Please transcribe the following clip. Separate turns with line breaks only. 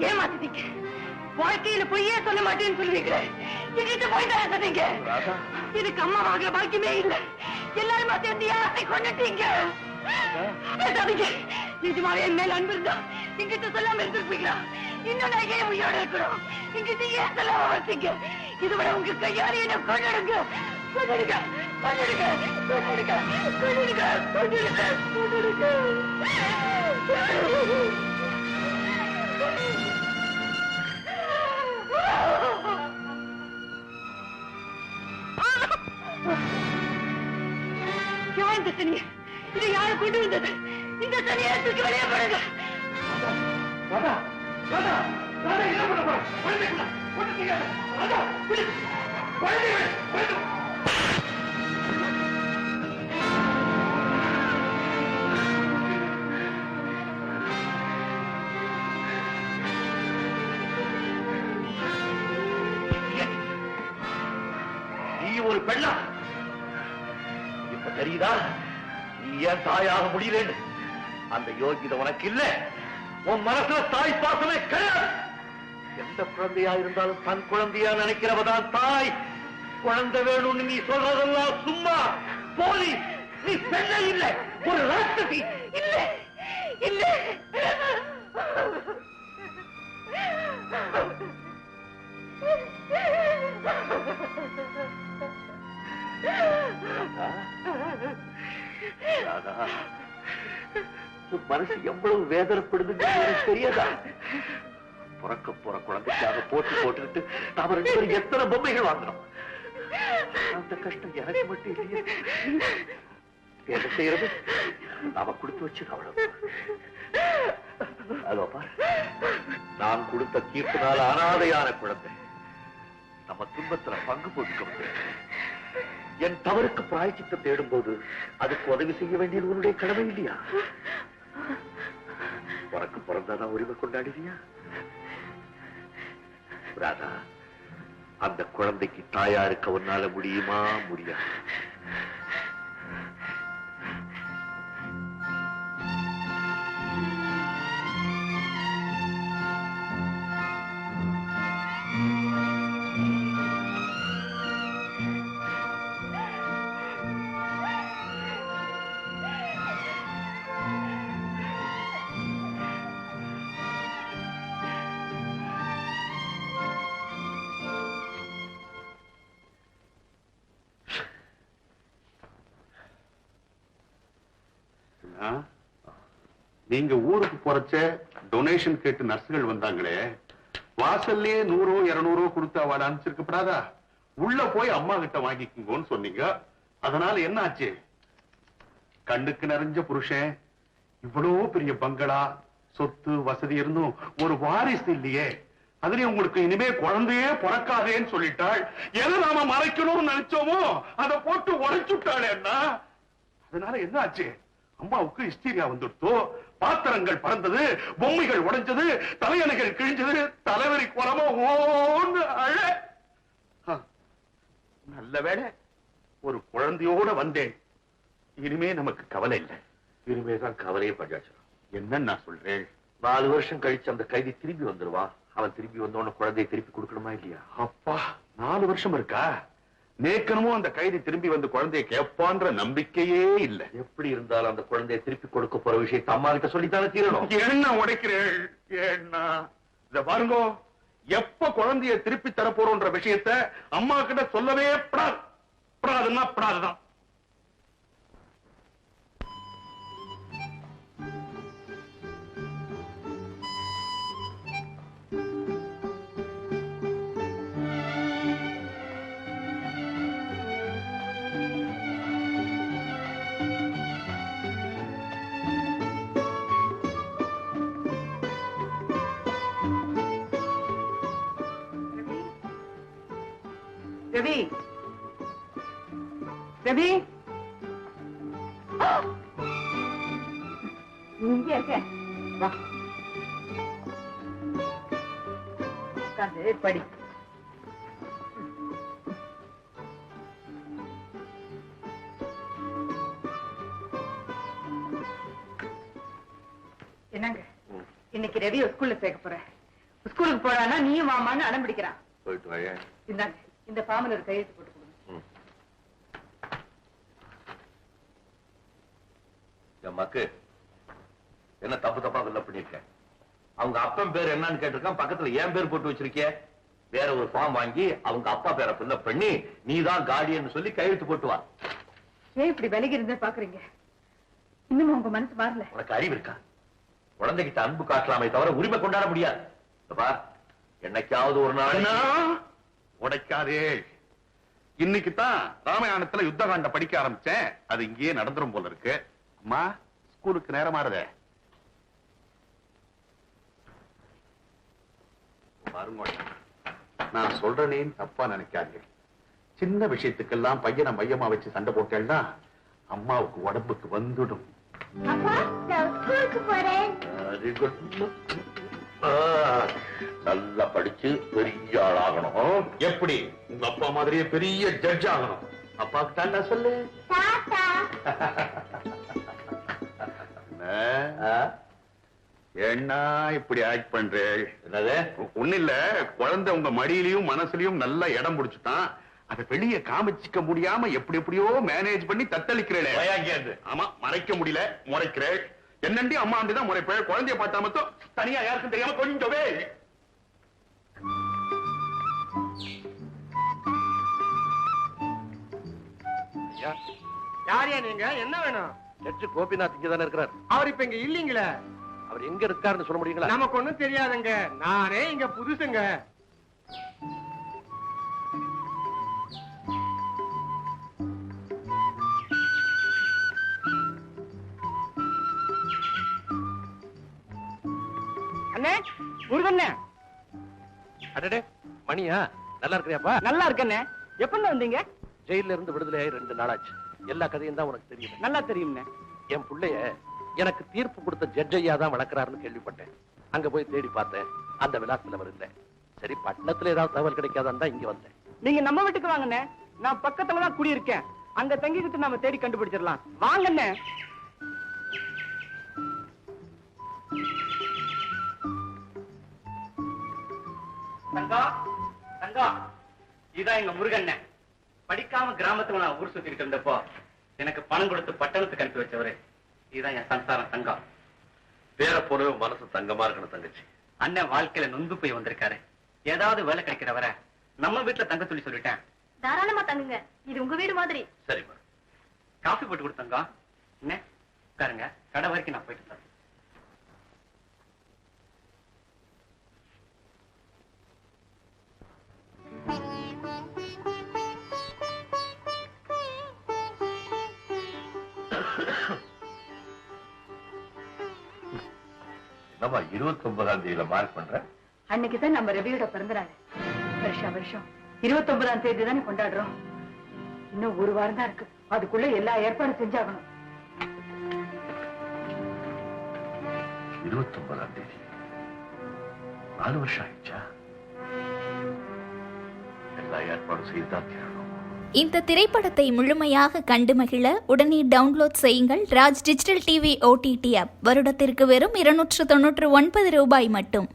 ஏமாத்திட்டீங்க. வாழ்க்கையில பொய்யே சொல்ல மாட்டேன்னு சொல்லுவீங்க. எங்கிட்ட போய் தான் சொன்னீங்க. இதுக்கு அம்மா வாங்குற பாக்கியமே இல்ல. எல்லாருமா சேர்ந்து யாரை கொண்டுட்டீங்க. நிஜமாவே என் மேல அன்பு இருந்தா எங்கிட்ட சொல்லாம இருந்திருப்பீங்களா? இன்னும் நான் ஏன் உயிரோட இருக்கணும்? எங்கிட்ட ஏன் சொல்லாம வந்தீங்க? இதுவரை உங்க கையாலே என்ன கொண்டுடுங்க. கொண்டுடுங்க கொண்டுடுங்க கொண்டுடுங்க கொண்டுடுங்க கொண்டுடுங்க கொண்டுடுங்க. யார் இந்த சனி? இதை யாரு கொண்டு வந்தது? இந்த சனியை தூக்கி வெளியே போடுங்க. என்ன பண்ண போற? நீ ஒரு பெண்ணா? இப்ப தெரியுதா நீ ஏன் தாயாக முடியலன்னு? அந்த யோகிதை உனக்கு இல்ல. உன் மனசுல தாய் பாசமே கிடையாது. எந்த குழந்தையா இருந்தாலும் தன் குழந்தையா நினைக்கிறவதான் தாய். குழந்தை வேணும்னு நீ சொல்றதெல்லாம் சும்மா போலி. நீ பெண்ணே இல்லை, ஒரு ராட்சசி. இல்ல இல்ல. மனசு எவ்வளவு வேதனைப்படுதுன்னு எனக்கு தெரியாதா? பிறக்க போற குழந்தைக்காக போட்டு போட்டுக்கிட்டு நாம ரெண்டு பேரும் எத்தனை பொம்மைகள் வாங்கணும். அந்த கஷ்டம் எனக்கு மட்டும் இல்லையே. என்ன செய்யறது? நாம கொடுத்து வச்சு அவ்வளவு. அதோ பாரு, நான் கொடுத்த தீர்ப்பினால அனாதையான குழந்தை நம்ம துன்பத்துல பங்கு போட்டுக்க முடியாது. என் தவறுக்கு பிராயச்சித்தம் தேடும் போது அதுக்கு உதவி செய்ய வேண்டியது உன்னுடைய கடமை இல்லையா? உனக்கு பிறந்தாதான் உரிமை கொண்டாடுவியா? ராதா, அந்த குழந்தைக்கு தாயா இருக்க உன்னால முடியுமா? முடியாது.
நீங்க ஊருக்கு போறச்ச டொனேஷன் கேட்டு நர்சுகள் வந்தாங்களே, வாசல்லே 100 200 கொடுத்து அவளை அனுப்பிச்சிருக்கப்படாதா? உள்ள போய் அம்மா கிட்ட வாங்கிக்குங்கன்னு சொன்னீங்க. அதனால என்ன ஆச்சு? கண்ணுக்கு நிறைஞ்ச புருஷன், இவ்வளவு பெரிய பங்களா, சொத்து வசதி இருந்தும் ஒரு வாரிசு இல்லையே. அதுலயும் உங்களுக்கு இனிமே குழந்தையே பிறக்காதேன்னு சொல்லிட்டாள். எதை நாம மறைக்கணும்னு நினைச்சோமோ அதை போட்டு உடைச்சுட்டாளே அண்ணா. அதனால என்ன ஆச்சு? அம்மாவுக்கு ஹிஸ்டீரியா வந்துடுத்தோ, பாத்திரங்கள் பறந்தது, பொம்மைகள் உடைஞ்சது, தலையணைகள் கிழிஞ்சது, தலைவரி குறமோ ஓன்னு அழ. நல்ல வேளை ஒரு குழந்தையோட வந்தேன். இனிமே நமக்கு கவலை இல்லை.
இனிமேதான் கவலையே பஞ்சாச்சு.
என்னன்னு நான் சொல்றேன்,
4 வருஷம் கழிச்சு அந்த கைதி திரும்பி வந்துருவான். அவன் திரும்பி வந்தோன்னு குழந்தையை திருப்பி கொடுக்கணுமா இல்லையா?
அப்பா, 4 வருஷம் இருக்கா? நேக்கனமும் அந்த கைதி திரும்பி வந்து குழந்தையை கேட்பான்ற நம்பிக்கையே இல்லை.
எப்படி இருந்தாலும் அந்த குழந்தையை திருப்பி கொடுக்க போற விஷயத்தை அம்மா கிட்ட சொல்லித்தானே தீரணும்.
என்ன உடைக்கிறேன்? என்ன இத பாருங்க, எப்ப குழந்தைய திருப்பி தரப்போறோன்ற விஷயத்த அம்மா கிட்ட சொல்லவே படாதுன்னா படாதுதான்.
ரவி, ரவி, இங்க இருக்க. வா, உட்கார்ந்து படி. என்னங்க, இன்னைக்கு ரவி ஸ்கூல்ல சேர்க்க போறேன்.
ஸ்கூலுக்கு போறானா நீயும் மாமான்னு அடம் பிடிக்கிறான்.
போயிட்டு வாயே.
இந்தாங்க, இந்த ஃபார்ம்ல ஒரு கையெழுத்து போட்டு கொடுங்க.
என் மக்கு என்ன தப்பா ஃபில் பண்ணிருக்கேன். அவங்க அப்பன் பேர் என்னன்னு கேட்டிருக்கான், பக்கத்துல என் பேர் போட்டு வச்சிருக்கே. வேற ஒரு ஃபார்ம் வாங்கி அவங்க அப்பா பேரை ஃபில் பண்ணி நீதான் கார்டியன் சொல்லி கையெழுத்து போட்டு வா.
ஏன் இப்படி விலகி இருந்தே பாக்குறீங்க? இன்னும் உங்க மனசு மாறல?
உனக்கு அறிவு இருக்கா? குழந்தைகிட்ட அன்பு காட்டலாமே தவிர உரிமை கொண்டாட முடியாது. என்னைக்காவது ஒரு நாள்
உடைக்காதே. இன்னைக்குதான் ராமாயணத்துல யுத்த காண்ட படிக்க ஆரம்பிச்சேன். அது இங்கேயே நடந்துரும் போல இருக்கு. அம்மா, ஸ்கூலுக்கு நேரமாறுதே. பாருங்க, நான் சொல்றேனேன்னு தப்பா நினைக்காதீங்க. சின்ன விஷயத்துக்கெல்லாம் பையனை மையமா வச்சு சண்டை போட்டேன்னா அம்மாவுக்கு உடம்புக்கு வந்துடும்.
நல்லா படிச்சு பெரிய ஆளாகணும்.
எப்படி? உங்க அப்பா மாதிரியே பெரிய ஜட்ஜ் ஆகணும்.
அப்பாவுக்கு தாண்டா சொல்லு.
என்ன இப்படி ஆக்ட் பண்றேன்?
என்னது?
ஒண்ணு இல்ல, குழந்தை உங்க மடியிலையும் மனசுலயும் நல்லா இடம் பிடிச்சுட்டான். அதை வெளியே காமிச்சிக்க முடியாம எப்படி எப்படியோ மேனேஜ் பண்ணி தத்தளிக்கிறேன். ஆமா, மறைக்க முடியல, முறைக்கிறேன். என்னண்டி அம்மா தான் முறைப்பேன். குழந்தைய பார்த்தா மட்டும் தனியா யாருக்கும் தெரியாம கொஞ்சவே.
யாரையா நீங்க? என்ன வேணும்?
ஜட்ஜு கோபிநாத் இங்க தானே இருக்கிறார்.
அவர் இப்ப இங்க இல்லீங்களே.
அவர் எங்க இருக்காருன்னு சொல்ல முடியுங்களா?
நமக்கு ஒண்ணும் தெரியாதுங்க. நானே இங்க புதுசுங்க. அண்ணே, முருகண்ணே.
அடடே, மணியா, நல்லா இருக்கிறியாப்பா?
நல்லா இருக்கண்ணே. எப்ப வந்தீங்க?
ஜெயில இருந்து விடுதலை 2 நாளாச்சு. எல்லா கதையும் தான் உனக்கு தெரியும்.
நல்லா தெரியும்ண்ணே.
என் பிள்ளைய எனக்கு தீர்ப்பு கொடுத்த ஜட்ஜையா தான் வளர்க்கிறாருன்னு கேள்விப்பட்டேன். அங்க போய் தேடி பார்த்தேன், அந்த விலாசத்துல அவர் இல்லை. சரி, பட்டணத்துல ஏதாவது தகவல் கிடைக்காதான் தான் இங்க வந்தேன்.
நீங்க நம்ம வீட்டுக்கு வாங்கண்ணே. நான் பக்கத்துலதான் குடியிருக்கேன். அங்க தங்கிக்கிட்டு நாம தேடி கண்டுபிடிச்சிடலாம். வாங்கண்ணே.
தங்கம், தங்கம், இதான் எங்க முருகண்ண. படிக்காம கிராமத்துல நான் ஊர் சுத்திட்டு இருந்தப்போ எனக்கு பணம் கொடுத்து பட்டணத்துக்கு அனுப்பி வச்சவரு. இதுதான் என் சம்சாரம் தங்கம்.
பேர போனவே மனசு தங்கமா இருக்கணும் தங்கச்சி.
அண்ணன் வாழ்க்கையில நொந்து போய் வந்திருக்காரு. ஏதாவது வேலை கிடைக்கிறவரை நம்ம வீட்டுல தங்க சொல்லி சொல்லிட்டேன்.
தாராளமா தங்குங்க, இது உங்க வீடு மாதிரி.
சரிம்மா.
காஃபி போட்டு கொடுத்தங்க. என்ன உட்காருங்க, கடை வரைக்கும் நான் போயிட்டு தரேன்.
நம்ம 29ஆம் தேதியில மார்க் பண்றேன்.
அன்னைக்குதான் நம்ம ரவியோட பிறந்தநாள். வருஷம் 29ஆம் தேதி தானே கொண்டாடுறோம். இன்னும் ஒரு வாரம் தான் இருக்கு. அதுக்குள்ள எல்லா ஏற்பாடும் செஞ்சாகணும்.
29ஆம் தேதி 4 வருஷம் ஆயிடுச்சா? எல்லா ஏற்பாடும் செய்துதான் தீரணும்.
இந்த திரைப்படத்தை முழுமையாக கண்டு மகிழ உடனே டவுன்லோட் செய்யுங்கள் Raj digital TV OTT app. வருடத்திற்கு வெறும் 299 ரூபாய் மட்டும்.